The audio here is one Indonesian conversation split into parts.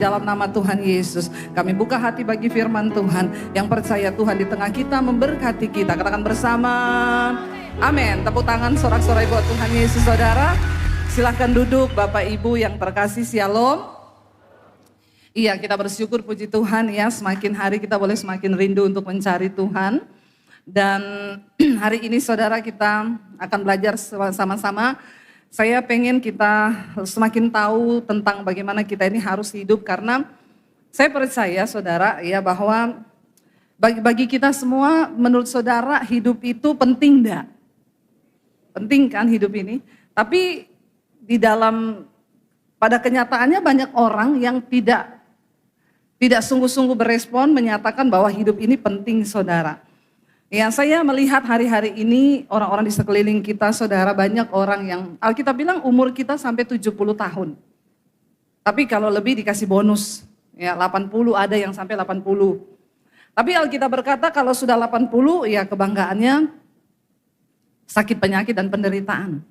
Dalam nama Tuhan Yesus, kami buka hati bagi firman Tuhan. Yang percaya Tuhan di tengah kita memberkati kita. Katakan bersama, amin. Tepuk tangan sorak-sorai buat Tuhan Yesus, saudara. Silahkan duduk Bapak Ibu yang terkasih, shalom. Iya, kita bersyukur puji Tuhan ya. Semakin hari kita boleh semakin rindu untuk mencari Tuhan. Dan hari ini saudara kita akan belajar sama-sama. Saya pengen kita semakin tahu tentang bagaimana kita ini harus hidup, karena saya percaya saudara ya bahwa bagi kita semua, menurut saudara hidup itu penting enggak? Penting kan hidup ini? Tapi pada kenyataannya banyak orang yang tidak sungguh-sungguh berespon menyatakan bahwa hidup ini penting saudara. Ya, saya melihat hari-hari ini orang-orang di sekeliling kita, saudara, banyak orang yang Alkitab bilang umur kita sampai 70 tahun. Tapi kalau lebih dikasih bonus, ya 80, ada yang sampai 80. Tapi Alkitab berkata kalau sudah 80, ya kebanggaannya sakit penyakit dan penderitaan.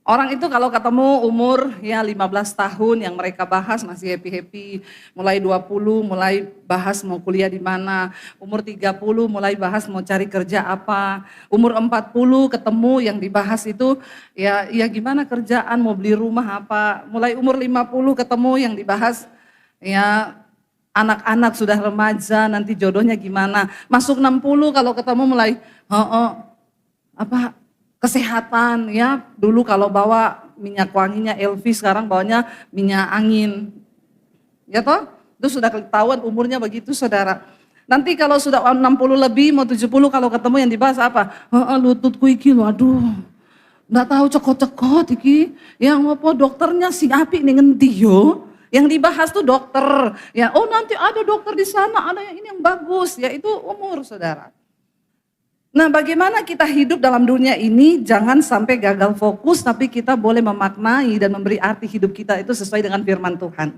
Orang itu kalau ketemu umur ya 15 tahun yang mereka bahas masih happy-happy, mulai 20 mulai bahas mau kuliah di mana, umur 30 mulai bahas mau cari kerja apa, umur 40 ketemu yang dibahas itu ya gimana kerjaan, mau beli rumah apa, mulai umur 50 ketemu yang dibahas ya anak-anak sudah remaja nanti jodohnya gimana, masuk 60 kalau ketemu mulai kesehatan ya, dulu kalau bawa minyak wanginya LV, sekarang bawanya minyak angin. Ya toh? Itu sudah ketahuan umurnya begitu saudara. Nanti kalau sudah 60 lebih, mau 70 kalau ketemu yang dibahas apa? Lututku iki waduh. Enggak tahu cekot-cekot iki. Yang apa dokternya si api nih ngendi yo? Yang dibahas tuh dokter. Ya, oh nanti ada dokter di sana, ada yang ini yang bagus. Ya itu umur saudara. Nah, bagaimana kita hidup dalam dunia ini, jangan sampai gagal fokus, tapi kita boleh memaknai dan memberi arti hidup kita itu sesuai dengan firman Tuhan.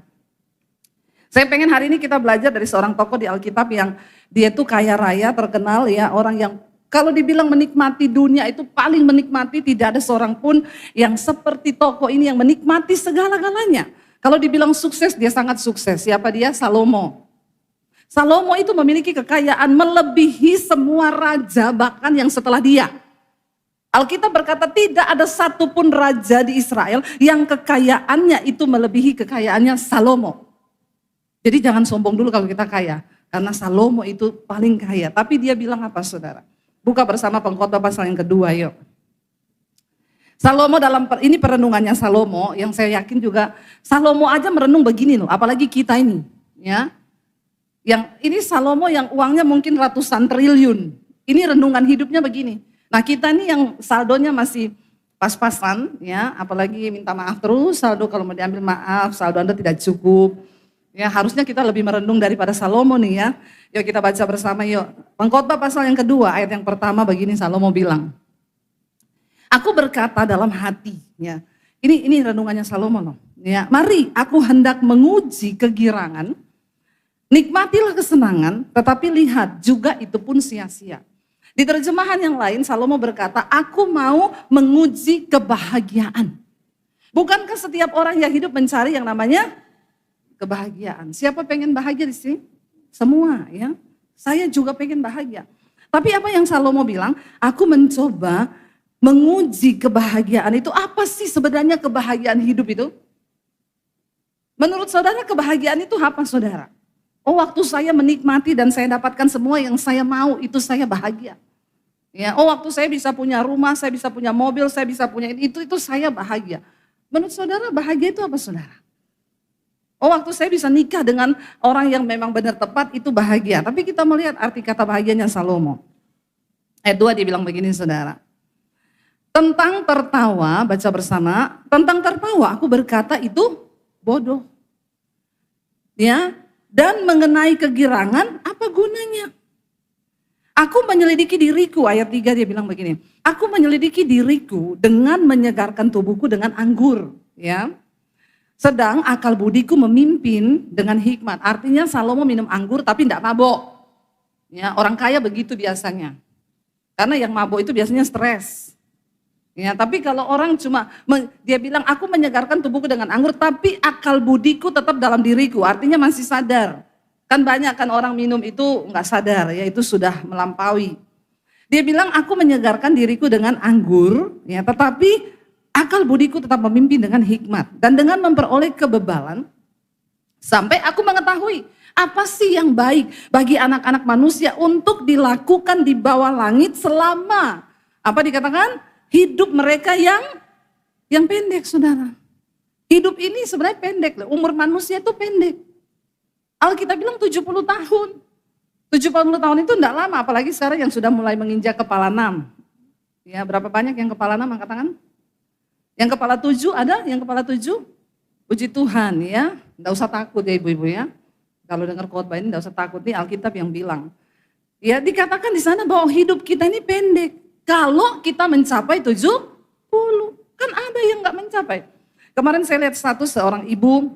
Saya pengen hari ini kita belajar dari seorang tokoh di Alkitab yang dia tuh kaya raya, terkenal ya, orang yang kalau dibilang menikmati dunia itu paling menikmati, tidak ada seorang pun yang seperti tokoh ini yang menikmati segala-galanya. Kalau dibilang sukses, dia sangat sukses. Siapa dia? Salomo. Salomo itu memiliki kekayaan melebihi semua raja bahkan yang setelah dia. Alkitab berkata tidak ada satupun raja di Israel yang kekayaannya itu melebihi kekayaannya Salomo. Jadi jangan sombong dulu kalau kita kaya, karena Salomo itu paling kaya. Tapi dia bilang apa saudara? Buka bersama Pengkhotbah pasal yang kedua yuk. Salomo ini perenungannya Salomo yang saya yakin juga Salomo aja merenung begini loh, apalagi kita ini ya. Yang ini Salomo yang uangnya mungkin ratusan triliun. Ini renungan hidupnya begini. Nah kita nih yang saldonya masih pas-pasan ya, apalagi minta maaf terus, saldo kalau mau diambil maaf, saldo Anda tidak cukup. Ya harusnya kita lebih merenung daripada Salomo nih ya. Yuk kita baca bersama yuk. Pengkhotbah pasal yang kedua ayat yang pertama begini Salomo bilang. Aku berkata dalam hati ya. Ini renungannya Salomo loh. Ya, mari aku hendak menguji kegirangan. Nikmatilah kesenangan, tetapi lihat juga itu pun sia-sia. Di terjemahan yang lain, Salomo berkata, aku mau menguji kebahagiaan. Bukankah setiap orang yang hidup mencari yang namanya kebahagiaan? Siapa pengen bahagia di sini? Semua ya. Saya juga pengen bahagia. Tapi apa yang Salomo bilang? Aku mencoba menguji kebahagiaan itu. Apa sih sebenarnya kebahagiaan hidup itu? Menurut saudara kebahagiaan itu apa saudara? Oh waktu saya menikmati dan saya dapatkan semua yang saya mau, itu saya bahagia. Ya, oh waktu saya bisa punya rumah, saya bisa punya mobil, saya bisa punya itu saya bahagia. Menurut saudara bahagia itu apa saudara? Oh waktu saya bisa nikah dengan orang yang memang benar tepat, itu bahagia. Tapi kita melihat arti kata bahagianya Salomo. Ayat 2 dia bilang begini saudara. Tentang tertawa, baca bersama, tentang tertawa aku berkata itu bodoh. Ya. Dan mengenai kegirangan, apa gunanya? Aku menyelidiki diriku, ayat 3 dia bilang begini. Aku menyelidiki diriku dengan menyegarkan tubuhku dengan anggur. Ya. Sedang akal budiku memimpin dengan hikmat. Artinya Salomo minum anggur tapi tidak mabok. Ya, orang kaya begitu biasanya. Karena yang mabok itu biasanya stres. Ya, tapi kalau orang cuma dia bilang aku menyegarkan tubuhku dengan anggur, tapi akal budiku tetap dalam diriku, artinya masih sadar. Kan banyak kan orang minum itu nggak sadar, ya itu sudah melampaui. Dia bilang aku menyegarkan diriku dengan anggur, ya tetapi akal budiku tetap memimpin dengan hikmat dan dengan memperoleh kebebalan sampai aku mengetahui apa sih yang baik bagi anak-anak manusia untuk dilakukan di bawah langit selama apa dikatakan hidup mereka yang pendek, saudara. Hidup ini sebenarnya pendek, umur manusia itu pendek. Alkitab bilang 70 tahun. 70 tahun itu enggak lama, apalagi sekarang yang sudah mulai menginjak kepala 6. Ya, berapa banyak yang kepala 6 angkat tangan? Yang kepala 7 ada? Yang kepala 7? Puji Tuhan ya, enggak usah takut ya ibu-ibu ya. Kalau dengar khotbah ini enggak usah takut, nih Alkitab yang bilang. Ya, dikatakan di sana bahwa hidup kita ini pendek. Kalau kita mencapai 70, kan ada yang enggak mencapai. Kemarin saya lihat status seorang ibu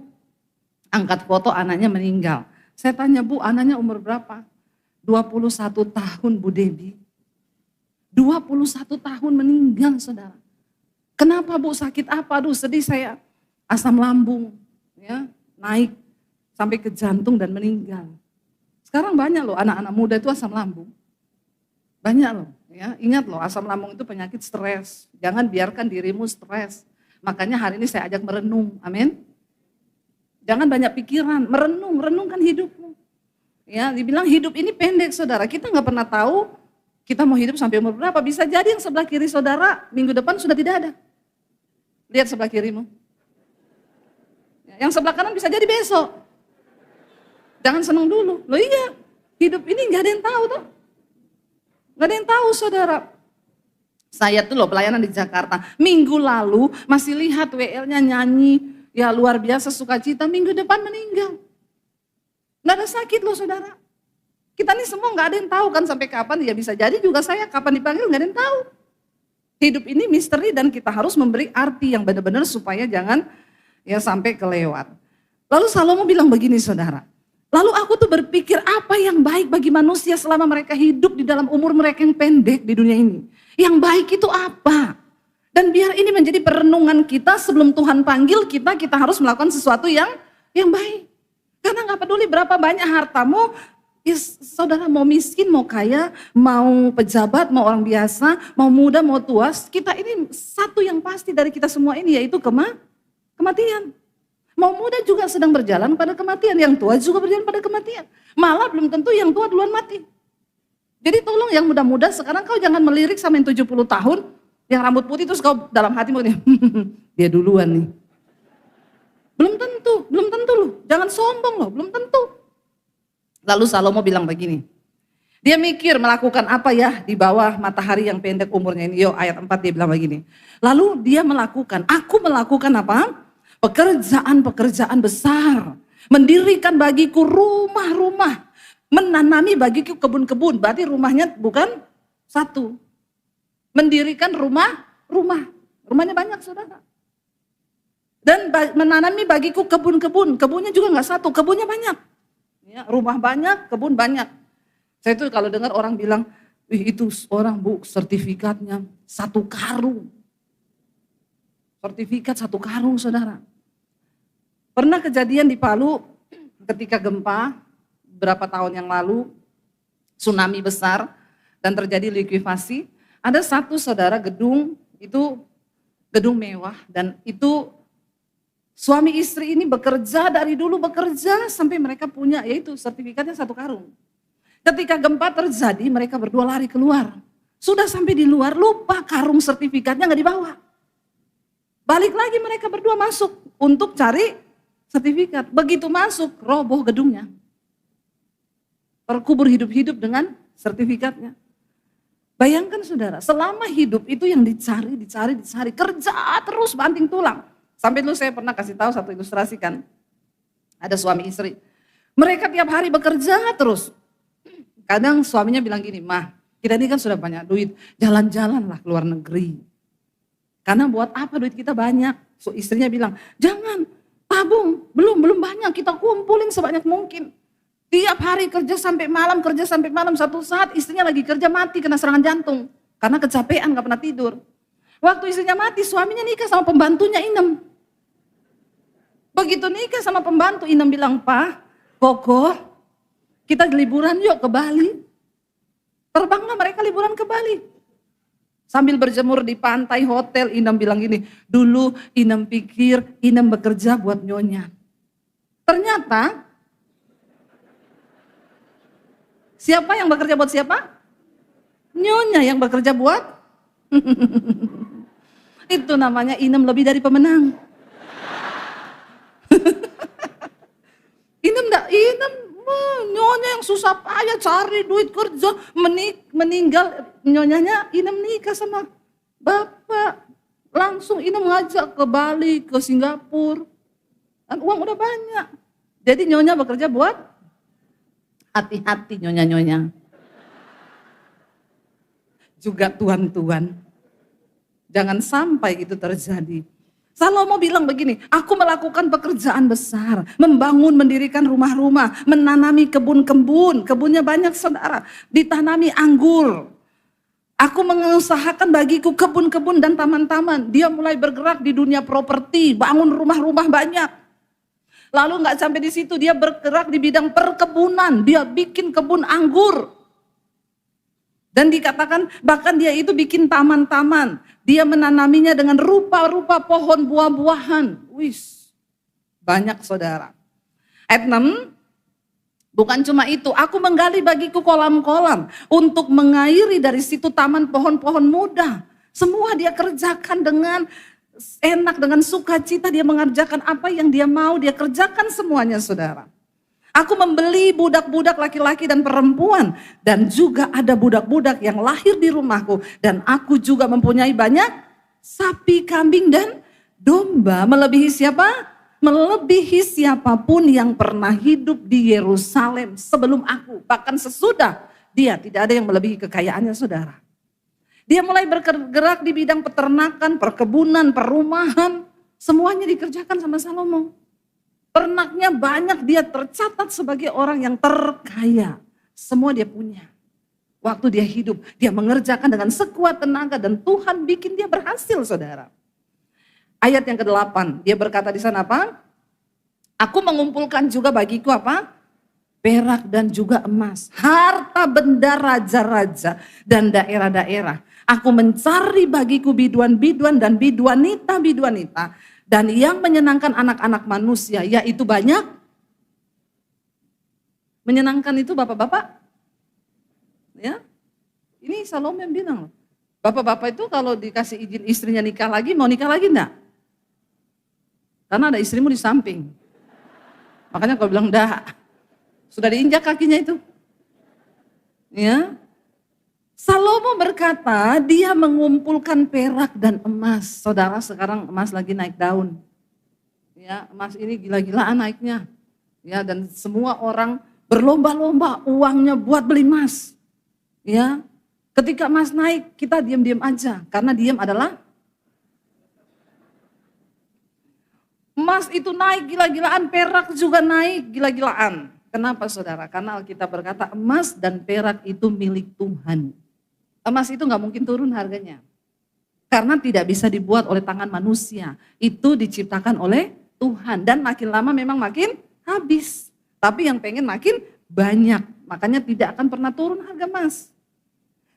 angkat foto anaknya meninggal. Saya tanya, Bu, anaknya umur berapa? 21 tahun Bu Debbie. 21 tahun meninggal, saudara. Kenapa Bu, sakit apa? Aduh sedih saya. Asam lambung ya naik sampai ke jantung dan meninggal. Sekarang banyak loh anak-anak muda itu asam lambung. Banyak loh ya. Ingat loh, asam lambung itu penyakit stres. Jangan biarkan dirimu stres. Makanya hari ini saya ajak merenung. Amin. Jangan banyak pikiran, renungkan hidupmu. Ya, dibilang hidup ini pendek, saudara. Kita nggak pernah tahu kita mau hidup sampai umur berapa. Bisa jadi yang sebelah kiri saudara minggu depan sudah tidak ada. Lihat sebelah kirimu. Yang sebelah kanan bisa jadi besok. Jangan senang dulu. Loh iya, hidup ini nggak ada yang tahu tuh. Nggak ada yang tahu, saudara. Saya tuh loh pelayanan di Jakarta. Minggu lalu masih lihat WL-nya nyanyi. Ya luar biasa sukacita, minggu depan meninggal. Nggak ada sakit loh saudara. Kita nih semua nggak ada yang tahu kan sampai kapan, ya bisa jadi juga saya kapan dipanggil nggak ada yang tahu. Hidup ini misteri dan kita harus memberi arti yang benar-benar supaya jangan ya sampai kelewat. Lalu Salomo bilang begini saudara. Lalu aku tuh berpikir apa yang baik bagi manusia selama mereka hidup di dalam umur mereka yang pendek di dunia ini. Yang baik itu apa? Dan biar ini menjadi perenungan kita sebelum Tuhan panggil kita harus melakukan sesuatu yang baik. Karena gak peduli berapa banyak hartamu, ya saudara mau miskin, mau kaya, mau pejabat, mau orang biasa, mau muda, mau tua, kita ini satu yang pasti dari kita semua ini yaitu kematian. Mau muda juga sedang berjalan pada kematian, yang tua juga berjalan pada kematian. Malah belum tentu yang tua duluan mati. Jadi tolong yang muda-muda sekarang kau jangan melirik sama yang 70 tahun, yang rambut putih terus kau dalam hatimu nih, dia duluan nih. Belum tentu loh, jangan sombong loh, belum tentu. Lalu Salomo bilang begini, dia mikir melakukan apa ya di bawah matahari yang pendek umurnya ini. Yo ayat 4 dia bilang begini, lalu dia melakukan, aku melakukan apa? Pekerjaan-pekerjaan besar, mendirikan bagiku rumah-rumah, menanami bagiku kebun-kebun, berarti rumahnya bukan satu. Mendirikan rumahnya banyak saudara. Dan menanami bagiku kebun-kebun, kebunnya juga nggak satu, kebunnya banyak. Ya, rumah banyak, kebun banyak. Saya tuh kalau dengar orang bilang, itu orang Bu sertifikatnya 1 karung. Sertifikat 1 karung saudara. Pernah kejadian di Palu ketika gempa berapa tahun yang lalu, tsunami besar dan terjadi likuifasi. Ada satu saudara gedung, itu gedung mewah dan itu suami istri ini bekerja dari dulu bekerja sampai mereka punya yaitu sertifikatnya 1 karung. Ketika gempa terjadi mereka berdua lari keluar. Sudah sampai di luar lupa karung sertifikatnya nggak dibawa. Balik lagi mereka berdua masuk untuk cari sertifikat. Begitu masuk roboh gedungnya. Terkubur hidup-hidup dengan sertifikatnya. Bayangkan saudara, selama hidup itu yang dicari, kerja terus banting tulang. Sampai dulu saya pernah kasih tahu satu ilustrasi kan, ada suami istri. Mereka tiap hari bekerja terus. Kadang suaminya bilang gini, mah kita ini kan sudah banyak duit, jalan-jalanlah ke luar negeri. Karena buat apa duit kita banyak? So, istrinya bilang, jangan tabung, belum banyak, kita kumpulin sebanyak mungkin. Tiap hari kerja sampai malam, satu saat istrinya lagi kerja mati kena serangan jantung. Karena kecapean gak pernah tidur. Waktu istrinya mati, suaminya nikah sama pembantunya Inem. Begitu nikah sama pembantu, Inem bilang, "Pak, Koko, kita liburan yuk ke Bali." Terbanglah mereka liburan ke Bali. Sambil berjemur di pantai hotel, Inem bilang gini, "Dulu Inem pikir Inem bekerja buat nyonya. Ternyata, siapa yang bekerja buat siapa? Nyonya yang bekerja buat." Itu namanya Inem lebih dari pemenang. Inem nyonya yang susah payah cari duit kerja, meninggal nyonyanya, Inem nikah sama bapak. Langsung Inem ngajak ke Bali, ke Singapura. Dan uang udah banyak. Jadi nyonya bekerja buat, hati-hati nyonya-nyonya. Juga tuan-tuan. Jangan sampai itu terjadi. Salomo bilang begini, "Aku melakukan pekerjaan besar, membangun, mendirikan rumah-rumah, menanami kebun-kebun, kebunnya banyak saudara, ditanami anggur. Aku mengusahakan bagiku kebun-kebun dan taman-taman." Dia mulai bergerak di dunia properti, bangun rumah-rumah banyak. Lalu nggak sampai di situ, dia bergerak di bidang perkebunan, dia bikin kebun anggur. Dan dikatakan bahkan dia itu bikin taman-taman. Dia menanaminya dengan rupa-rupa pohon buah-buahan. Wis, banyak saudara. Ayat 6, bukan cuma itu, aku menggali bagiku kolam-kolam untuk mengairi dari situ taman pohon-pohon muda. Semua dia kerjakan dengan enak, dengan sukacita, dia mengerjakan apa yang dia mau, dia kerjakan semuanya saudara. Aku membeli budak-budak laki-laki dan perempuan, dan juga ada budak-budak yang lahir di rumahku, dan aku juga mempunyai banyak sapi, kambing, dan domba. Melebihi siapa? Melebihi siapapun yang pernah hidup di Yerusalem sebelum aku. Bahkan sesudah dia, tidak ada yang melebihi kekayaannya saudara. Dia mulai bergerak di bidang peternakan, perkebunan, perumahan. Semuanya dikerjakan sama Salomo. Ternaknya banyak, dia tercatat sebagai orang yang terkaya. Semua dia punya. Waktu dia hidup, dia mengerjakan dengan sekuat tenaga dan Tuhan bikin dia berhasil saudara. Ayat yang ke-8, dia berkata di sana apa? Aku mengumpulkan juga bagiku apa? Perak dan juga emas, harta benda raja-raja dan daerah-daerah. Aku mencari bagiku biduan-biduan dan biduanita-biduanita. Dan yang menyenangkan anak-anak manusia, yaitu banyak. Menyenangkan itu bapak-bapak. Ya, ini Salomo yang bilang, bapak-bapak itu kalau dikasih izin istrinya nikah lagi, mau nikah lagi enggak? Karena ada istrimu di samping. Makanya kalau bilang enggak, sudah diinjak kakinya itu. Ya. Salomo berkata dia mengumpulkan perak dan emas. Saudara, sekarang emas lagi naik daun. Ya, emas ini gila-gilaan naiknya. Ya, dan semua orang berlomba-lomba uangnya buat beli emas. Ya. Ketika emas naik, kita diam-diam aja karena diam adalah emas itu naik gila-gilaan, perak juga naik gila-gilaan. Kenapa saudara? Karena Alkitab berkata emas dan perak itu milik Tuhan. Emas itu nggak mungkin turun harganya. Karena tidak bisa dibuat oleh tangan manusia. Itu diciptakan oleh Tuhan. Dan makin lama memang makin habis. Tapi yang pengen makin banyak. Makanya tidak akan pernah turun harga emas.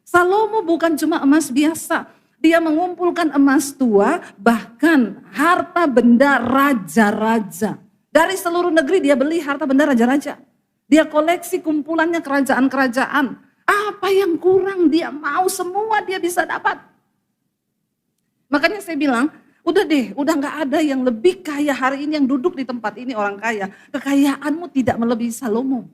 Salomo bukan cuma emas biasa. Dia mengumpulkan emas tua, bahkan harta benda raja-raja. Dari seluruh negeri dia beli harta benda raja-raja. Dia koleksi kumpulannya kerajaan-kerajaan. Apa yang kurang dia mau, semua dia bisa dapat. Makanya saya bilang, udah deh, udah gak ada yang lebih kaya hari ini yang duduk di tempat ini orang kaya. Kekayaanmu tidak melebihi Salomo.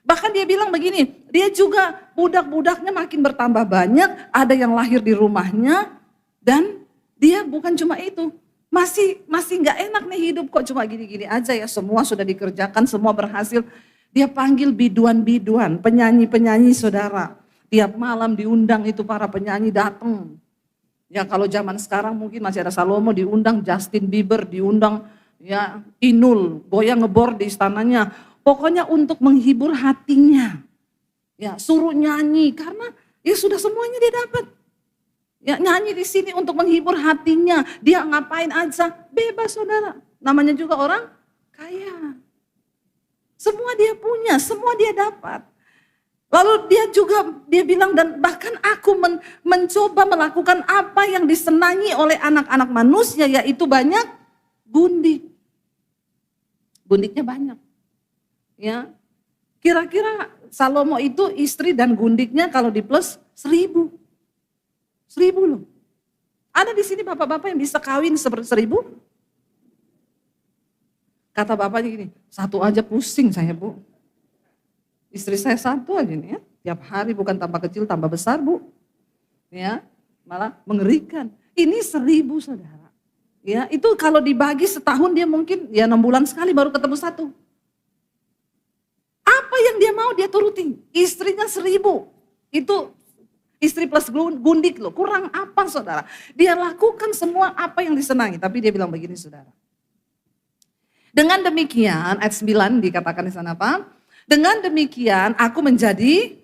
Bahkan dia bilang begini, dia juga budak-budaknya makin bertambah banyak, ada yang lahir di rumahnya, dan dia bukan cuma itu. Masih gak enak nih hidup kok cuma gini-gini aja ya, semua sudah dikerjakan, semua berhasil. Dia panggil biduan-biduan, penyanyi-penyanyi saudara. Tiap malam diundang itu para penyanyi datang. Ya kalau zaman sekarang mungkin masih ada Salomo diundang, Justin Bieber diundang, ya Inul, goyang ngebor di istananya. Pokoknya untuk menghibur hatinya. Ya suruh nyanyi karena ya sudah semuanya dia dapat. Ya, nyanyi di sini untuk menghibur hatinya. Dia ngapain aja, bebas saudara. Namanya juga orang kaya. Semua dia punya, semua dia dapat. Lalu dia bilang, dan bahkan aku mencoba melakukan apa yang disenangi oleh anak-anak manusia, yaitu banyak gundik. Gundiknya banyak. Ya, kira-kira Salomo itu istri dan gundiknya kalau di plus 1.000. 1.000 loh. Ada di sini bapak-bapak yang bisa kawin 1.000? Kata bapaknya gini, satu aja pusing saya bu. Istri saya satu aja nih ya. Tiap hari bukan tambah kecil tambah besar bu. Ya, malah mengerikan. Ini 1.000 saudara. Ya, itu kalau dibagi setahun dia mungkin ya 6 bulan sekali baru ketemu satu. Apa yang dia mau dia turuti. Istrinya 1.000. Itu istri plus gundik loh, kurang apa saudara? Dia lakukan semua apa yang disenangi, tapi dia bilang begini saudara. Dengan demikian, ayat 9 dikatakan di sana apa? Dengan demikian aku menjadi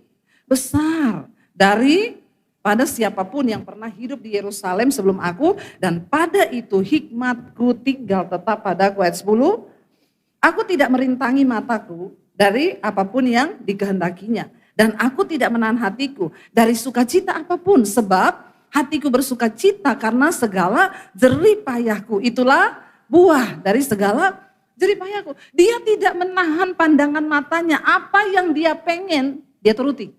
besar daripada siapapun yang pernah hidup di Yerusalem sebelum aku, dan pada itu hikmatku tinggal tetap padaku. Ayat 10, aku tidak merintangi mataku dari apapun yang dikehendakinya. Dan aku tidak menahan hatiku dari sukacita apapun, sebab hatiku bersukacita karena segala jerih payahku. Itulah buah dari segala jerih payahku. Dia tidak menahan pandangan matanya, apa yang dia pengen dia turuti.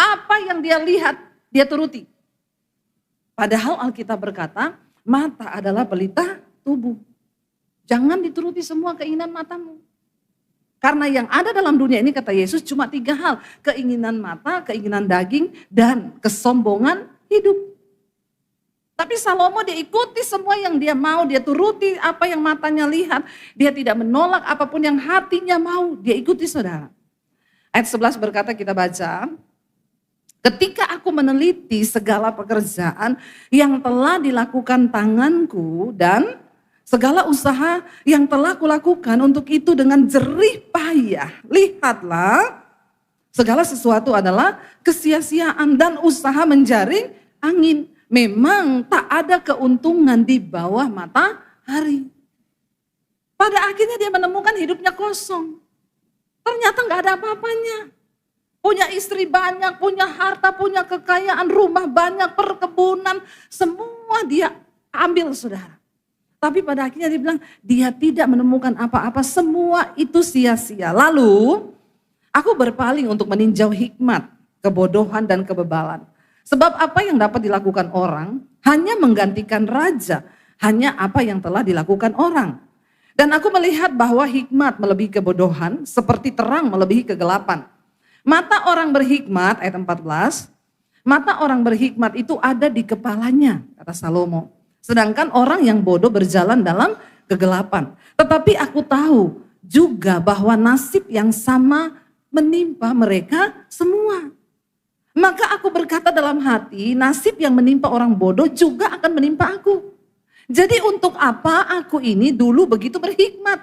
Apa yang dia lihat dia turuti. Padahal Alkitab berkata, mata adalah pelita tubuh. Jangan dituruti semua keinginan matamu. Karena yang ada dalam dunia ini kata Yesus cuma 3 hal. Keinginan mata, keinginan daging, dan kesombongan hidup. Tapi Salomo dia ikuti semua yang dia mau, dia turuti apa yang matanya lihat. Dia tidak menolak apapun yang hatinya mau, dia ikuti saudara. Ayat 11 berkata kita baca, ketika aku meneliti segala pekerjaan yang telah dilakukan tanganku dan segala usaha yang telah kulakukan untuk itu dengan jerih payah. Lihatlah, segala sesuatu adalah kesia-siaan dan usaha menjaring angin. Memang tak ada keuntungan di bawah matahari. Pada akhirnya dia menemukan hidupnya kosong. Ternyata gak ada apa-apanya. Punya istri banyak, punya harta, punya kekayaan, rumah banyak, perkebunan. Semua dia ambil saudara. Tapi pada akhirnya dia bilang, dia tidak menemukan apa-apa, semua itu sia-sia. Lalu, aku berpaling untuk meninjau hikmat, kebodohan dan kebebalan. Sebab apa yang dapat dilakukan orang, hanya menggantikan raja, hanya apa yang telah dilakukan orang. Dan aku melihat bahwa hikmat melebihi kebodohan, seperti terang melebihi kegelapan. Mata orang berhikmat, ayat 14, mata orang berhikmat itu ada di kepalanya, kata Salomo. Sedangkan orang yang bodoh berjalan dalam kegelapan. Tetapi aku tahu juga bahwa nasib yang sama menimpa mereka semua. Maka aku berkata dalam hati, nasib yang menimpa orang bodoh juga akan menimpa aku. Jadi untuk apa aku ini dulu begitu berhikmat?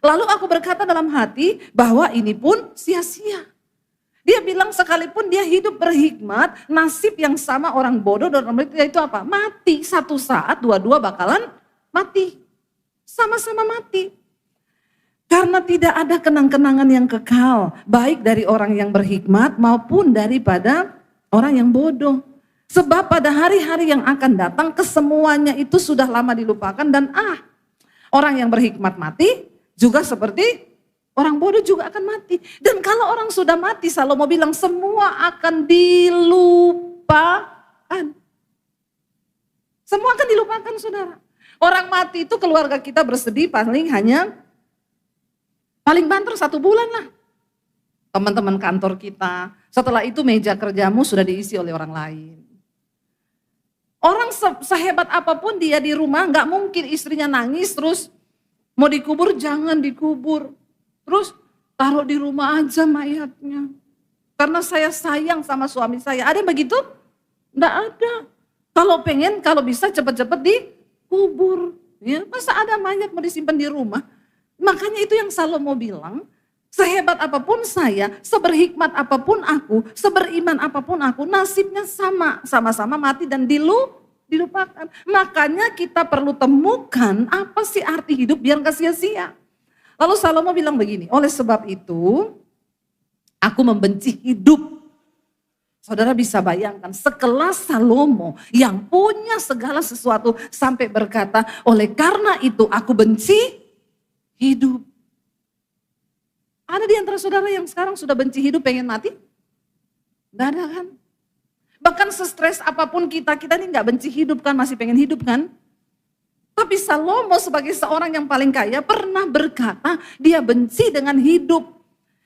Lalu aku berkata dalam hati bahwa ini pun sia-sia. Dia bilang sekalipun dia hidup berhikmat, nasib yang sama orang bodoh dan orang bodoh itu apa? Mati. Satu saat dua-dua bakalan mati. Sama-sama mati. Karena tidak ada kenang-kenangan yang kekal, baik dari orang yang berhikmat maupun daripada orang yang bodoh. Sebab pada hari-hari yang akan datang kesemuanya itu sudah lama dilupakan dan orang yang berhikmat mati juga seperti orang bodoh juga akan mati. Dan kalau orang sudah mati, Salomo bilang semua akan dilupakan. Semua akan dilupakan saudara. Orang mati itu keluarga kita bersedih paling banter 1 bulan lah. Teman-teman kantor kita, setelah itu meja kerjamu sudah diisi oleh orang lain. Orang sehebat apapun dia di rumah, gak mungkin istrinya nangis terus mau dikubur jangan dikubur. Terus taruh di rumah aja mayatnya. Karena saya sayang sama suami saya. Ada yang begitu? Enggak ada. Kalau pengen, kalau bisa cepet-cepet dikubur. Ya, masa ada mayat mau disimpan di rumah? Makanya itu yang Salomo bilang, Sehebat apapun saya, seberhikmat apapun aku, seberiman apapun aku, nasibnya sama. Sama-sama mati dan dilupakan. Makanya kita perlu temukan apa sih arti hidup biar gak sia-sia. Lalu Salomo bilang begini, oleh sebab itu aku membenci hidup. Saudara bisa bayangkan sekelas Salomo yang punya segala sesuatu sampai berkata, oleh karena itu aku benci hidup. Ada di antara saudara yang sekarang sudah benci hidup, pengen mati? Gak ada kan? Bahkan sestres apapun kita ini gak benci hidup kan, masih pengen hidup kan? Tapi Salomo sebagai seorang yang paling kaya pernah berkata, dia benci dengan hidup.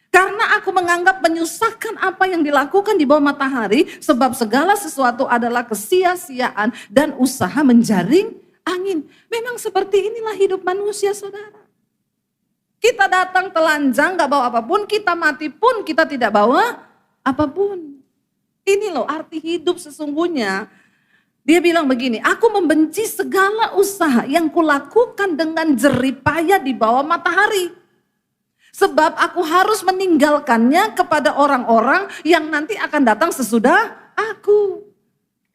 Karena aku menganggap menyusahkan apa yang dilakukan di bawah matahari, sebab segala sesuatu adalah kesia-siaan dan usaha menjaring angin. Memang seperti inilah hidup manusia, saudara. Kita datang telanjang, gak bawa apapun, kita mati pun kita tidak bawa apapun. Ini loh arti hidup sesungguhnya. Dia bilang begini, aku membenci segala usaha yang kulakukan dengan jerih payah di bawah matahari. Sebab aku harus meninggalkannya kepada orang-orang yang nanti akan datang sesudah aku.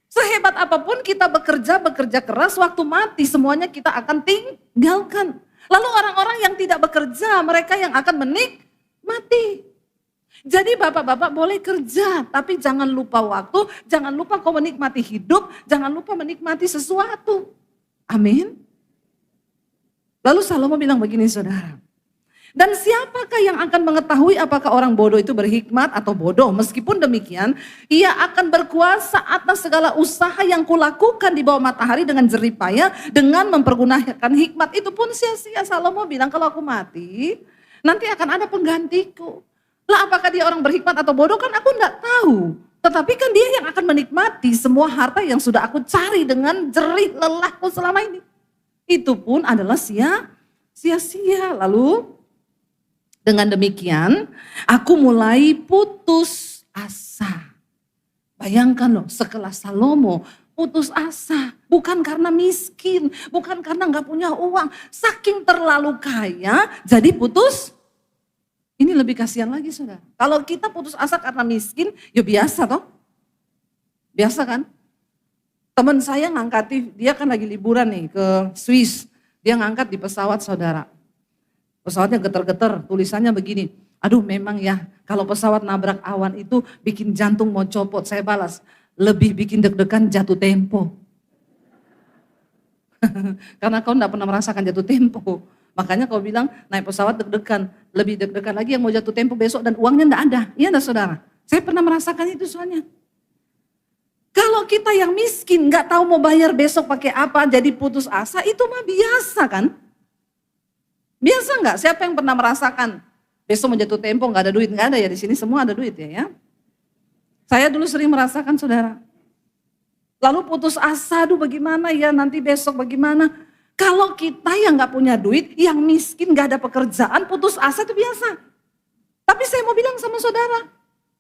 Sehebat apapun kita bekerja keras, waktu mati semuanya kita akan tinggalkan. Lalu orang-orang yang tidak bekerja, mereka yang akan menikmati. Jadi bapak-bapak boleh kerja, tapi jangan lupa waktu, jangan lupa kau menikmati hidup, jangan lupa menikmati sesuatu. Amin. Lalu Salomo bilang begini saudara. Dan siapakah yang akan mengetahui apakah orang bodoh itu berhikmat atau bodoh? Meskipun demikian, ia akan berkuasa atas segala usaha yang kulakukan di bawah matahari dengan jerih payah, dengan mempergunakan hikmat. Itu pun sia-sia. Salomo bilang kalau aku mati, nanti akan ada penggantiku. Lah apakah dia orang berhikmat atau bodoh kan aku enggak tahu. Tetapi kan dia yang akan menikmati semua harta yang sudah aku cari dengan jerih lelahku selama ini. Itu pun adalah sia-sia. Lalu dengan demikian, aku mulai putus asa. Bayangkan loh, sekelas Salomo putus asa. Bukan karena miskin, bukan karena nggak punya uang. Saking terlalu kaya, jadi putus. Ini lebih kasihan lagi saudara. Kalau kita putus asa karena miskin, ya biasa toh. Biasa kan? Teman saya ngangkati, dia kan lagi liburan nih ke Swiss. Dia ngangkat di pesawat saudara. Pesawatnya getar-getar, tulisannya begini, aduh memang ya kalau pesawat nabrak awan itu bikin jantung mau copot. Saya balas, lebih bikin deg-degan jatuh tempo. Karena kau enggak pernah merasakan jatuh tempo. Makanya kau bilang naik pesawat deg-degan, lebih deg-degan lagi yang mau jatuh tempo besok dan uangnya enggak ada. Iya enggak saudara? Saya pernah merasakan itu soalnya. Kalau kita yang miskin enggak tahu mau bayar besok pakai apa, jadi putus asa, itu mah biasa kan? Biasa enggak? Siapa yang pernah merasakan besok mau jatuh tempo enggak ada duit? Enggak ada ya, di sini semua ada duit ya. Saya dulu sering merasakan saudara. Lalu putus asa, aduh bagaimana ya nanti besok bagaimana. Kalau kita yang enggak punya duit, yang miskin enggak ada pekerjaan, putus asa itu biasa. Tapi saya mau bilang sama saudara,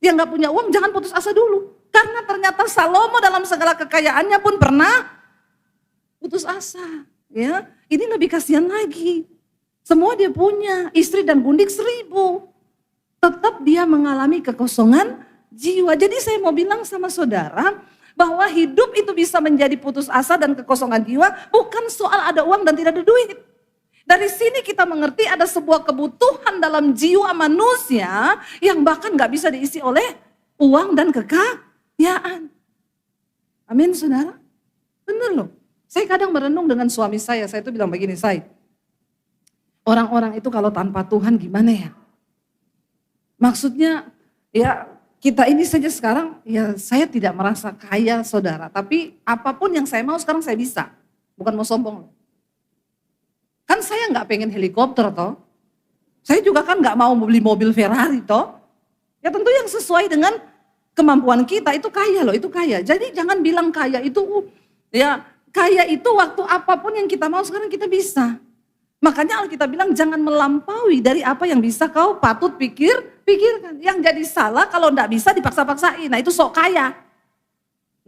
yang enggak punya uang jangan putus asa dulu. Karena ternyata Salomo dalam segala kekayaannya pun pernah putus asa. Ya, ini lebih kasihan lagi. Semua dia punya, istri dan gundik 1000. Tetap dia mengalami kekosongan jiwa. Jadi saya mau bilang sama saudara, bahwa hidup itu bisa menjadi putus asa dan kekosongan jiwa, bukan soal ada uang dan tidak ada duit. Dari sini kita mengerti ada sebuah kebutuhan dalam jiwa manusia, yang bahkan gak bisa diisi oleh uang dan kekayaan. Amin saudara? Benar loh. Saya kadang merenung dengan suami saya itu bilang begini, orang-orang itu kalau tanpa Tuhan gimana ya? Maksudnya ya kita ini saja sekarang ya saya tidak merasa kaya saudara. Tapi apapun yang saya mau sekarang saya bisa. Bukan mau sombong. Kan saya nggak pengen helikopter toh. Saya juga kan nggak mau beli mobil Ferrari toh. Ya tentu yang sesuai dengan kemampuan kita itu kaya loh, itu kaya. Jadi jangan bilang kaya itu ya kaya itu waktu apapun yang kita mau sekarang kita bisa. Makanya Alkitab bilang jangan melampaui dari apa yang bisa kau patut pikirkan. Yang jadi salah kalau enggak bisa dipaksa-paksain. Nah itu sok kaya.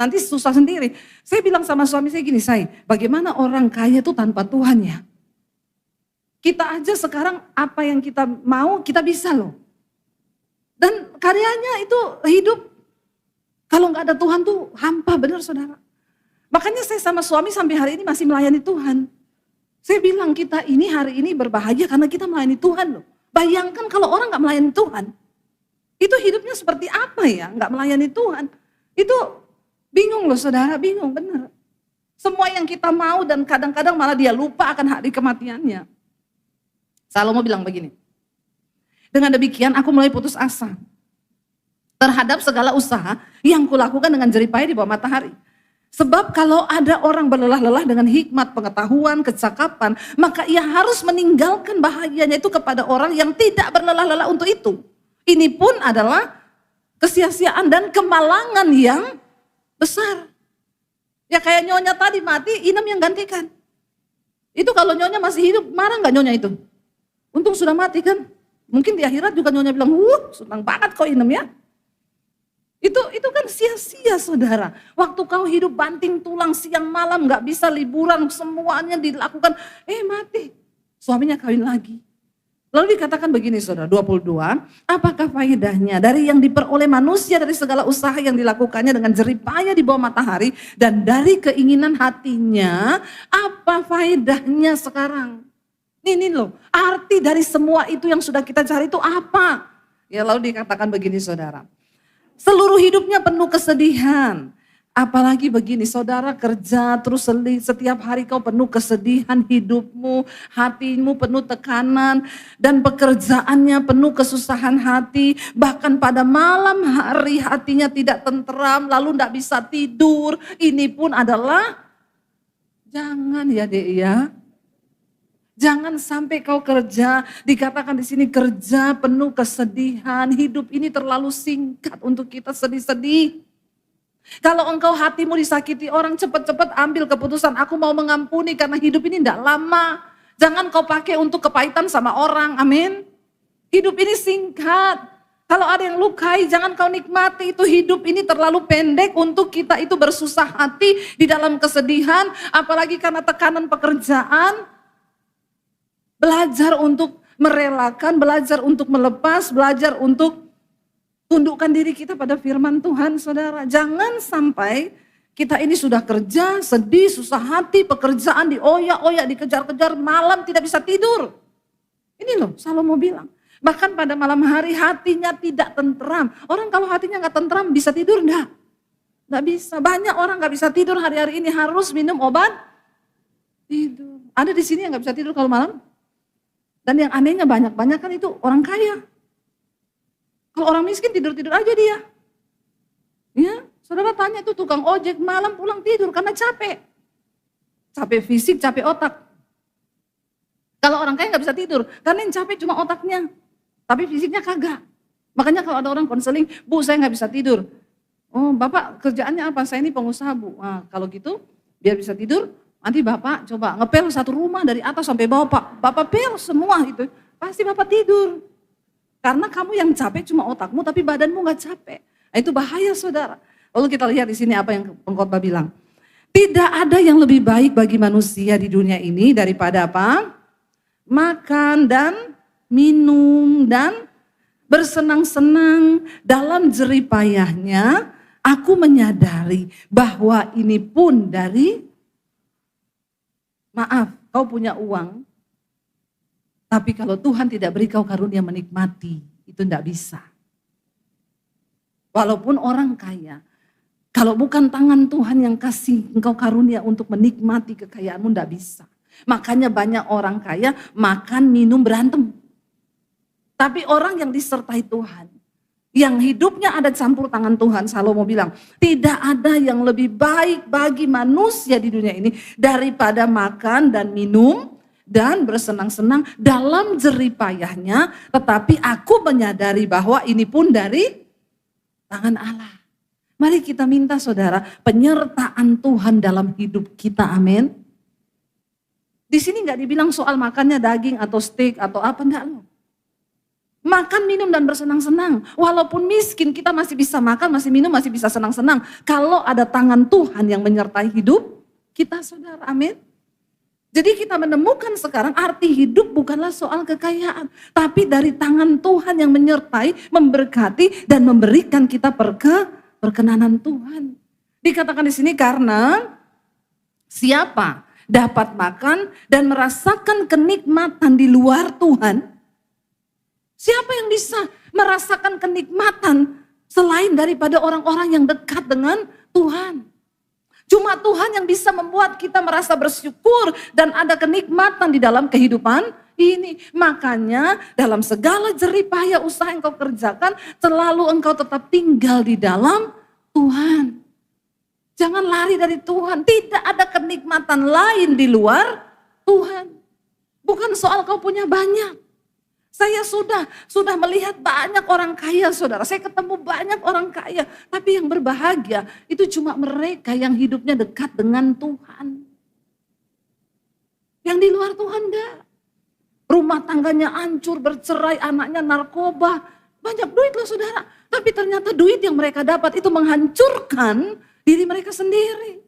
Nanti susah sendiri. Saya bilang sama suami saya gini, bagaimana orang kaya itu tanpa Tuhan ya? Kita aja sekarang apa yang kita mau kita bisa loh. Dan karyanya itu hidup. Kalau nggak ada Tuhan tuh hampa bener saudara. Makanya saya sama suami sampai hari ini masih melayani Tuhan. Saya bilang kita ini hari ini berbahagia karena kita melayani Tuhan loh. Bayangkan kalau orang nggak melayani Tuhan. Itu hidupnya seperti apa ya, nggak melayani Tuhan. Itu bingung loh saudara, bingung bener. Semua yang kita mau dan kadang-kadang malah dia lupa akan hari kematiannya. Salomo bilang begini, dengan demikian aku mulai putus asa terhadap segala usaha yang kulakukan dengan jeripaya di bawah matahari. Sebab kalau ada orang berlelah-lelah dengan hikmat, pengetahuan, kecakapan, maka ia harus meninggalkan bahagianya itu kepada orang yang tidak berlelah-lelah untuk itu. Ini pun adalah kesia-siaan dan kemalangan yang besar. Ya kayak nyonya tadi mati, Inem yang gantikan. Itu kalau nyonya masih hidup, marah nggak nyonya itu? Untung sudah mati kan. Mungkin di akhirat juga nyonya bilang, senang banget kok Inem ya. Itu kan sia-sia saudara. Waktu kau hidup banting tulang siang malam, nggak bisa liburan, semuanya dilakukan. Mati. Suaminya kawin lagi. Lalu dikatakan begini saudara, 22, apakah faedahnya dari yang diperoleh manusia dari segala usaha yang dilakukannya dengan jeripaya di bawah matahari dan dari keinginan hatinya, apa faedahnya sekarang? Ini loh, arti dari semua itu yang sudah kita cari itu apa? Ya lalu dikatakan begini saudara, seluruh hidupnya penuh kesedihan. Apalagi begini, saudara kerja terus setiap hari kau penuh kesedihan hidupmu, hatimu penuh tekanan, dan pekerjaannya penuh kesusahan hati. Bahkan pada malam hari hatinya tidak tenteram, lalu tidak bisa tidur. Ini pun adalah, jangan ya dek ya. Jangan sampai kau kerja, dikatakan di sini kerja penuh kesedihan. Hidup ini terlalu singkat untuk kita sedih-sedih. Kalau engkau hatimu disakiti orang, cepat-cepat ambil keputusan, aku mau mengampuni karena hidup ini tidak lama. Jangan kau pakai untuk kepahitan sama orang, amin. Hidup ini singkat. Kalau ada yang lukai, jangan kau nikmati, itu hidup ini terlalu pendek untuk kita itu bersusah hati di dalam kesedihan, apalagi karena tekanan pekerjaan. Belajar untuk merelakan, belajar untuk melepas, belajar untuk tundukkan diri kita pada firman Tuhan, saudara. Jangan sampai kita ini sudah kerja, sedih, susah hati, pekerjaan dioyak-oyak, dikejar-kejar, malam tidak bisa tidur. Ini loh, Salomo bilang. Bahkan pada malam hari hatinya tidak tenteram. Orang kalau hatinya nggak tenteram bisa tidur enggak? Nggak bisa. Banyak orang nggak bisa tidur hari-hari ini harus minum obat tidur. Ada di sini yang nggak bisa tidur kalau malam? Dan yang anehnya banyak kan itu orang kaya. Kalau orang miskin tidur-tidur aja dia. Ya, saudara tanya tuh tukang ojek malam pulang tidur karena capek. Capek fisik, capek otak. Kalau orang kaya nggak bisa tidur, karena yang capek cuma otaknya. Tapi fisiknya kagak. Makanya kalau ada orang konseling, Bu saya nggak bisa tidur. Oh Bapak kerjaannya apa? Saya ini pengusaha Bu. Nah, kalau gitu biar bisa tidur, nanti Bapak coba ngepel satu rumah dari atas sampai bawah Pak. Bapak pel semua itu, pasti Bapak tidur. Karena kamu yang capek cuma otakmu tapi badanmu gak capek. Nah, itu bahaya saudara. Lalu kita lihat di sini apa yang pengkhotbah bilang. Tidak ada yang lebih baik bagi manusia di dunia ini daripada apa? Makan dan minum dan bersenang-senang dalam jeripayahnya. Aku menyadari bahwa ini pun dari, maaf kau punya uang. Tapi kalau Tuhan tidak beri kau karunia menikmati, itu tidak bisa. Walaupun orang kaya, kalau bukan tangan Tuhan yang kasih engkau karunia untuk menikmati kekayaanmu, tidak bisa. Makanya banyak orang kaya makan, minum, berantem. Tapi orang yang disertai Tuhan, yang hidupnya ada campur tangan Tuhan, Salomo bilang, tidak ada yang lebih baik bagi manusia di dunia ini daripada makan dan minum, dan bersenang-senang dalam jeripayahnya, tetapi aku menyadari bahwa ini pun dari tangan Allah. Mari kita minta saudara penyertaan Tuhan dalam hidup kita, amin. Di sini nggak dibilang soal makannya daging atau steak atau apa, enggak loh. Makan, minum dan bersenang-senang. Walaupun miskin kita masih bisa makan, masih minum, masih bisa senang-senang. Kalau ada tangan Tuhan yang menyertai hidup kita saudara, amin. Jadi kita menemukan sekarang arti hidup bukanlah soal kekayaan. Tapi dari tangan Tuhan yang menyertai, memberkati, dan memberikan kita perkenanan Tuhan. Dikatakan di sini karena siapa dapat makan dan merasakan kenikmatan di luar Tuhan. Siapa yang bisa merasakan kenikmatan selain daripada orang-orang yang dekat dengan Tuhan. Cuma Tuhan yang bisa membuat kita merasa bersyukur dan ada kenikmatan di dalam kehidupan ini. Makanya dalam segala jerih payah usaha yang kau kerjakan, selalu engkau tetap tinggal di dalam Tuhan. Jangan lari dari Tuhan. Tidak ada kenikmatan lain di luar Tuhan. Bukan soal kau punya banyak. Saya sudah melihat banyak orang kaya, saudara. Saya ketemu banyak orang kaya. Tapi yang berbahagia itu cuma mereka yang hidupnya dekat dengan Tuhan. Yang di luar Tuhan enggak. Rumah tangganya hancur, bercerai, anaknya narkoba. Banyak duit loh saudara. Tapi ternyata duit yang mereka dapat itu menghancurkan diri mereka sendiri.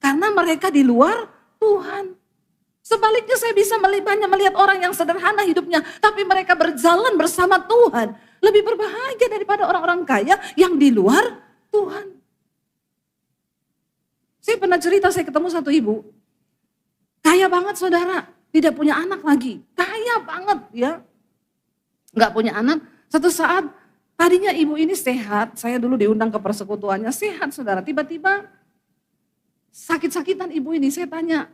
Karena mereka di luar Tuhan. Sebaliknya saya bisa banyak melihat orang yang sederhana hidupnya, tapi mereka berjalan bersama Tuhan. Lebih berbahagia daripada orang-orang kaya yang di luar Tuhan. Saya pernah cerita, saya ketemu satu ibu. Kaya banget saudara, tidak punya anak lagi. Kaya banget ya. Enggak punya anak. Satu saat tadinya ibu ini sehat, saya dulu diundang ke persekutuannya, sehat saudara. Tiba-tiba sakit-sakitan ibu ini, saya tanya,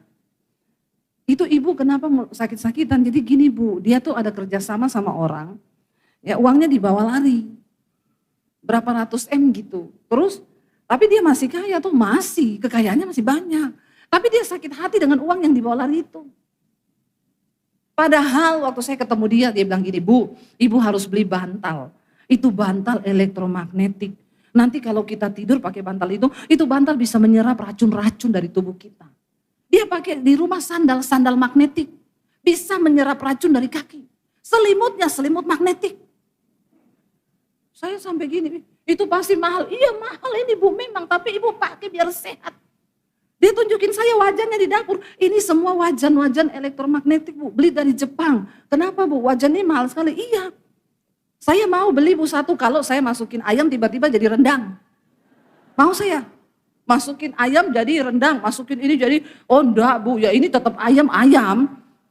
itu ibu kenapa sakit-sakitan? Jadi gini bu, dia tuh ada kerjasama sama orang, ya uangnya dibawa lari, berapa ratus M gitu. Terus, tapi dia masih kaya tuh, kekayaannya masih banyak. Tapi dia sakit hati dengan uang yang dibawa lari itu. Padahal waktu saya ketemu dia bilang gini, bu, ibu harus beli bantal. Itu bantal elektromagnetik. Nanti kalau kita tidur pakai bantal itu bantal bisa menyerap racun-racun dari tubuh kita. Dia pakai di rumah sandal magnetik. Bisa menyerap racun dari kaki. Selimutnya selimut magnetik. Saya sampai gini, itu pasti mahal. Iya mahal ini bu memang, tapi ibu pakai biar sehat. Dia tunjukin saya wajannya di dapur. Ini semua wajan-wajan elektromagnetik bu, beli dari Jepang. Kenapa bu? Wajan ini mahal sekali. Iya. Saya mau beli bu satu, kalau saya masukin ayam tiba-tiba jadi rendang. Mau saya? Masukin ayam jadi rendang, masukin ini jadi, oh enggak bu, ya ini tetap ayam.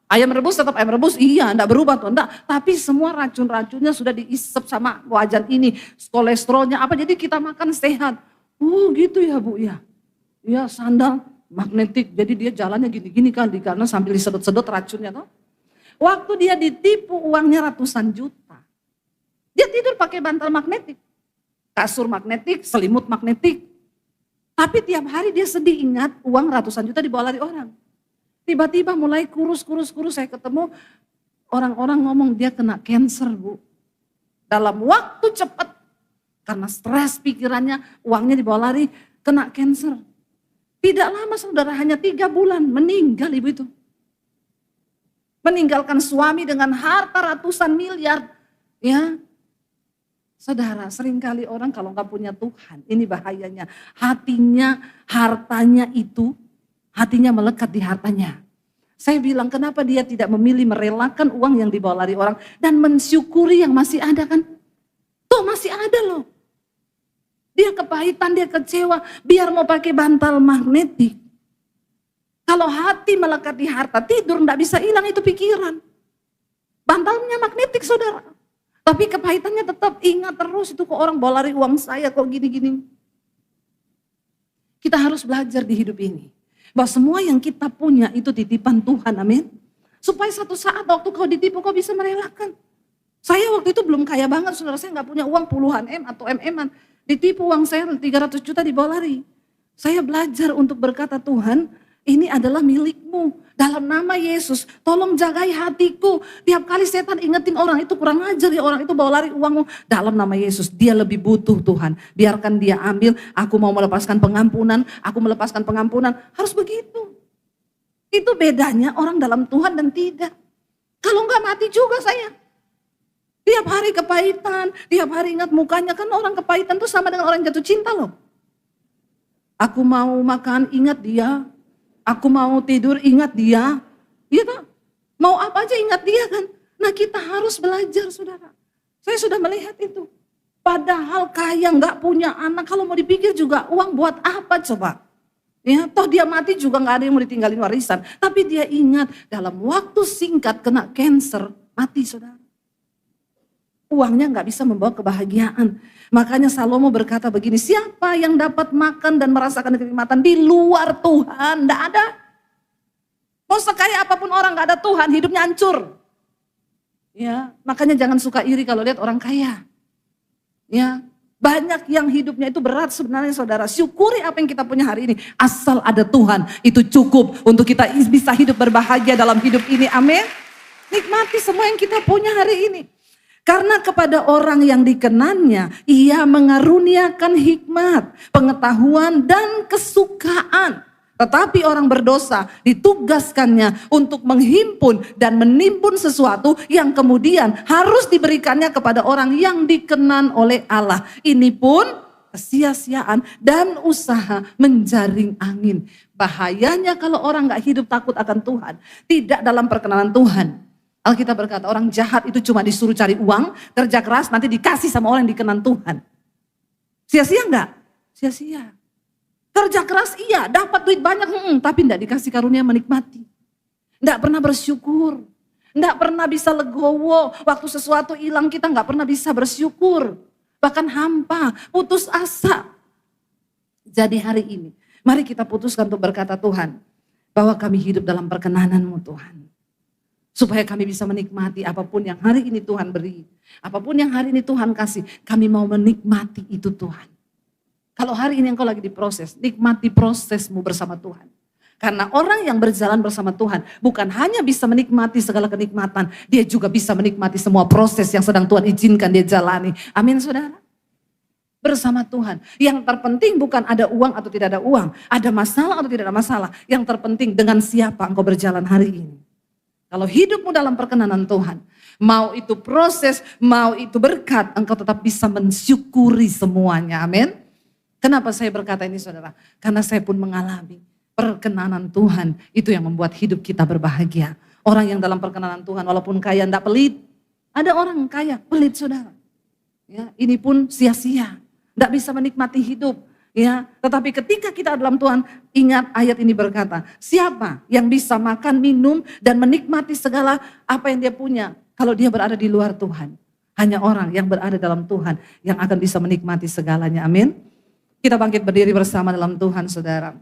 Ayam rebus tetap ayam rebus, iya enggak berubah tuh, enggak. Tapi semua racun-racunnya sudah diisep sama wajan ini, kolesterolnya apa, jadi kita makan sehat. Oh gitu ya bu, ya. Ya sandal magnetik, jadi dia jalannya gini-gini kan, karena sambil disedot-sedot racunnya tuh. Waktu dia ditipu uangnya ratusan juta. Dia tidur pakai bantal magnetik, kasur magnetik, selimut magnetik. Tapi tiap hari dia sedih ingat uang ratusan juta dibawa lari orang. Tiba-tiba mulai kurus, saya ketemu orang-orang ngomong dia kena cancer bu. Dalam waktu cepat, karena stres pikirannya, uangnya dibawa lari, kena cancer. Tidak lama saudara, hanya 3 bulan meninggal ibu itu. Meninggalkan suami dengan harta ratusan miliar. Ya. Saudara, seringkali orang kalau nggak punya Tuhan, ini bahayanya. Hartanya melekat di hartanya. Saya bilang kenapa dia tidak memilih merelakan uang yang dibawa lari orang dan mensyukuri yang masih ada kan? Tuh masih ada loh. Dia kepahitan, dia kecewa, biar mau pakai bantal magnetik. Kalau hati melekat di harta, tidur nggak bisa hilang itu pikiran. Bantalnya magnetik saudara. Tapi kepahitannya tetap ingat terus itu kok orang bawa lari uang saya kok gini-gini. Kita harus belajar di hidup ini. Bahwa semua yang kita punya itu titipan Tuhan, amin. Supaya satu saat waktu kau ditipu kau bisa merelakan. Saya waktu itu belum kaya banget, saudara, saya gak punya uang puluhan M atau MM-an. Ditipu uang saya 300 juta dibawa lari. Saya belajar untuk berkata, Tuhan ini adalah milikmu. Dalam nama Yesus, tolong jagai hatiku. Tiap kali setan ingetin orang itu kurang ajar ya, orang itu bawa lari uangmu. Dalam nama Yesus, dia lebih butuh Tuhan. Biarkan dia ambil, aku mau melepaskan pengampunan, Harus begitu. Itu bedanya orang dalam Tuhan dan tidak. Kalau enggak mati juga saya. Tiap hari kepahitan, tiap hari ingat mukanya. Kan orang kepahitan tuh sama dengan orang jatuh cinta loh. Aku mau makan, ingat dia. Aku mau tidur ingat dia. Iya tak? Mau apa aja ingat dia kan. Nah kita harus belajar saudara. Saya sudah melihat itu. Padahal kaya nggak punya anak. Kalau mau dipikir juga uang buat apa coba. Ya, toh dia mati juga nggak ada yang mau ditinggalin warisan. Tapi dia ingat dalam waktu singkat kena cancer. Mati saudara. Uangnya nggak bisa membawa kebahagiaan. Makanya Salomo berkata begini, siapa yang dapat makan dan merasakan kenikmatan di luar Tuhan? Nggak ada. Mau sekaya apapun orang nggak ada Tuhan, hidupnya hancur. Ya, makanya jangan suka iri kalau lihat orang kaya. Ya, banyak yang hidupnya itu berat sebenarnya saudara. Syukuri apa yang kita punya hari ini. Asal ada Tuhan, itu cukup untuk kita bisa hidup berbahagia dalam hidup ini. Amin. Nikmati semua yang kita punya hari ini. Karena kepada orang yang dikenannya, ia mengaruniakan hikmat, pengetahuan, dan kesukaan. Tetapi orang berdosa ditugaskannya untuk menghimpun dan menimbun sesuatu yang kemudian harus diberikannya kepada orang yang dikenan oleh Allah. Ini pun kesia-siaan dan usaha menjaring angin. Bahayanya kalau orang gak hidup takut akan Tuhan, tidak dalam perkenanan Tuhan. Alkitab berkata orang jahat itu cuma disuruh cari uang, kerja keras nanti dikasih sama orang yang dikenan Tuhan. Sia-sia enggak? Sia-sia. Kerja keras iya, dapat duit banyak, tapi enggak dikasih karunia menikmati. Enggak pernah bersyukur. Enggak pernah bisa legowo, waktu sesuatu hilang kita enggak pernah bisa bersyukur. Bahkan hampa, putus asa. Jadi hari ini, mari kita putuskan untuk berkata Tuhan, bahwa kami hidup dalam perkenanan-Mu Tuhan. Supaya kami bisa menikmati apapun yang hari ini Tuhan beri. Apapun yang hari ini Tuhan kasih, kami mau menikmati itu Tuhan. Kalau hari ini engkau lagi diproses, nikmati prosesmu bersama Tuhan. Karena orang yang berjalan bersama Tuhan bukan hanya bisa menikmati segala kenikmatan, dia juga bisa menikmati semua proses yang sedang Tuhan izinkan dia jalani. Amin saudara. Bersama Tuhan. Yang terpenting bukan ada uang atau tidak ada uang. Ada masalah atau tidak ada masalah. Yang terpenting dengan siapa engkau berjalan hari ini. Kalau hidupmu dalam perkenanan Tuhan, mau itu proses, mau itu berkat, engkau tetap bisa mensyukuri semuanya. Amin. Kenapa saya berkata ini saudara? Karena saya pun mengalami perkenanan Tuhan, itu yang membuat hidup kita berbahagia. Orang yang dalam perkenanan Tuhan walaupun kaya tidak pelit. Ada orang kaya pelit saudara. Ya, ini pun sia-sia, tidak bisa menikmati hidup. Ya, tetapi ketika kita dalam Tuhan, ingat ayat ini berkata, siapa yang bisa makan, minum, dan menikmati segala apa yang dia punya kalau dia berada di luar Tuhan? Hanya orang yang berada dalam Tuhan yang akan bisa menikmati segalanya. Amin. Kita bangkit berdiri bersama dalam Tuhan saudara.